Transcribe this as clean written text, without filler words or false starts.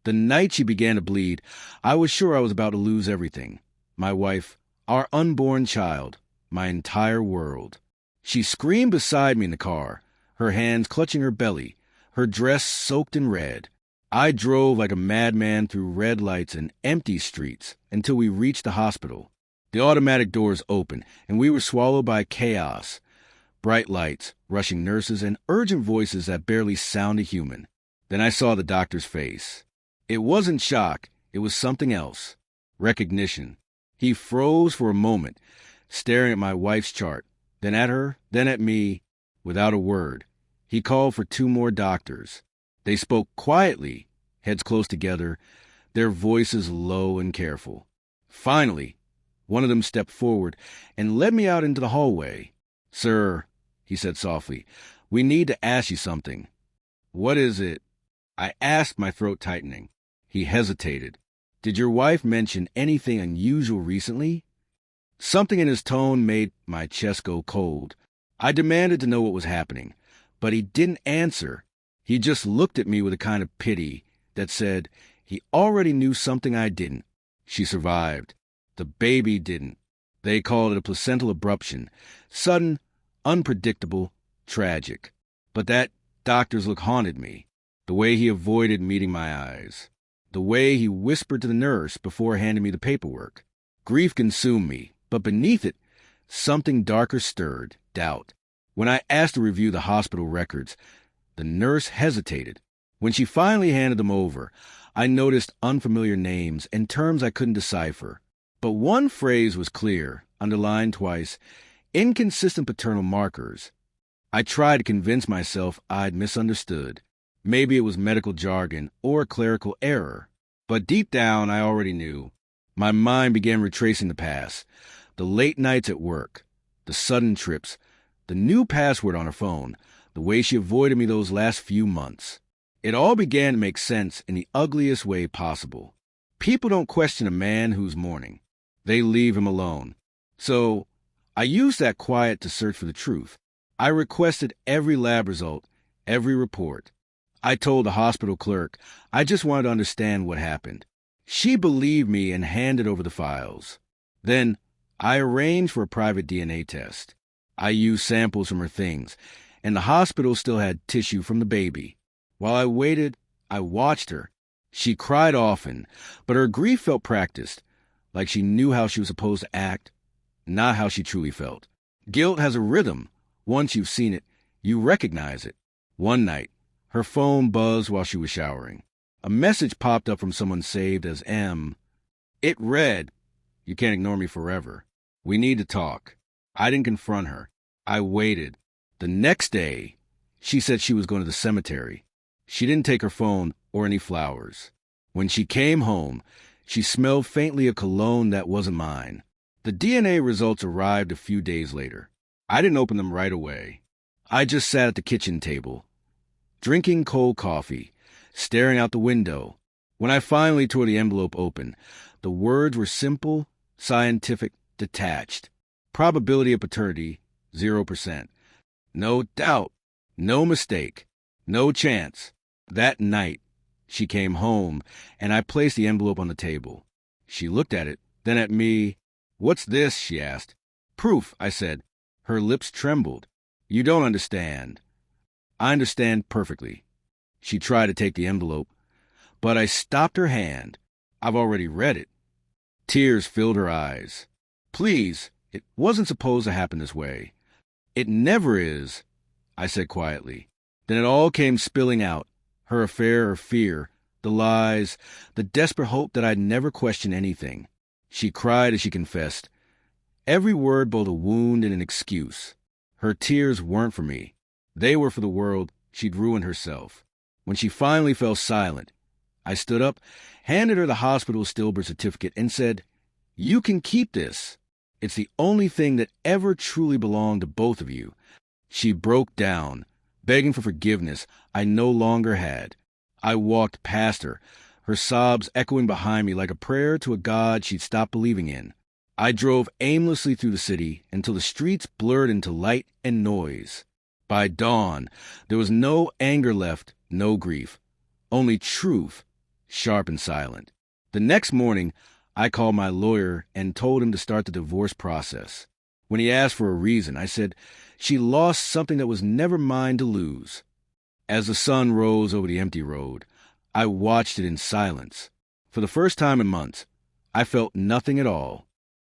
The night she began to bleed, I was sure I was about to lose everything. My wife, our unborn child, my entire world. She screamed beside me in the car, her hands clutching her belly, her dress soaked in red. I drove like a madman through red lights and empty streets until we reached the hospital. The automatic doors opened, and we were swallowed by chaos. Bright lights, rushing nurses, and urgent voices that barely sounded human. Then I saw the doctor's face. It wasn't shock, it was something else. Recognition. He froze for a moment, staring at my wife's chart, then at her, then at me, without a word. He called for 2 more doctors. They spoke quietly, heads close together, their voices low and careful. Finally, one of them stepped forward and led me out into the hallway. "Sir," he said softly, "we need to ask you something." "What is it?" I asked, my throat tightening. He hesitated. "Did your wife mention anything unusual recently?" Something in his tone made my chest go cold. I demanded to know what was happening, but he didn't answer. He just looked at me with a kind of pity that said he already knew something I didn't. She survived. The baby didn't. They called it a placental abruption. Sudden, unpredictable, tragic. But that doctor's look haunted me. The way he avoided meeting my eyes. The way he whispered to the nurse before handing me the paperwork. Grief consumed me, but beneath it, something darker stirred, doubt. When I asked to review the hospital records, the nurse hesitated. When she finally handed them over, I noticed unfamiliar names and terms I couldn't decipher. But one phrase was clear, underlined twice, inconsistent paternal markers. I tried to convince myself I'd misunderstood. Maybe it was medical jargon or a clerical error. But deep down, I already knew. My mind began retracing the past. The late nights at work, the sudden trips, the new password on her phone, the way she avoided me those last few months. It all began to make sense in the ugliest way possible. People don't question a man who's mourning. They leave him alone. So I used that quiet to search for the truth. I requested every lab result, every report. I told the hospital clerk I just wanted to understand what happened. She believed me and handed over the files. Then I arranged for a private DNA test. I used samples from her things, and the hospital still had tissue from the baby. While I waited, I watched her. She cried often, but her grief felt practiced, like she knew how she was supposed to act, not how she truly felt. Guilt has a rhythm. Once you've seen it, you recognize it. One night, her phone buzzed while she was showering. A message popped up from someone saved as M. It read, "You can't ignore me forever. We need to talk." I didn't confront her. I waited. The next day, she said she was going to the cemetery. She didn't take her phone or any flowers. When she came home, she smelled faintly a cologne that wasn't mine. The DNA results arrived a few days later. I didn't open them right away. I just sat at the kitchen table, drinking cold coffee, staring out the window. When I finally tore the envelope open, the words were simple, scientific, detached. Probability of paternity, 0%. No doubt, no mistake, no chance. That night, she came home, and I placed the envelope on the table. She looked at it, then at me. "What's this?" she asked. "Proof," I said. Her lips trembled. "You don't understand." "I understand perfectly." She tried to take the envelope, but I stopped her hand. "I've already read it." Tears filled her eyes. "Please, it wasn't supposed to happen this way." "It never is," I said quietly. Then it all came spilling out. Her affair, her fear, the lies, the desperate hope that I'd never question anything. She cried as she confessed. Every word both a wound and an excuse. Her tears weren't for me. They were for the world she'd ruined herself. When she finally fell silent, I stood up, handed her the hospital's stillbirth certificate, and said, "You can keep this. It's the only thing that ever truly belonged to both of you." She broke down, begging for forgiveness I no longer had. I walked past her, her sobs echoing behind me like a prayer to a God she'd stopped believing in. I drove aimlessly through the city until the streets blurred into light and noise. By dawn, there was no anger left, no grief, only truth sharp and silent. The next morning, I called my lawyer and told him to start the divorce process. When he asked for a reason, I said, she lost something that was never mine to lose. As the sun rose over the empty road, I watched it in silence. For the first time in months, I felt nothing at all.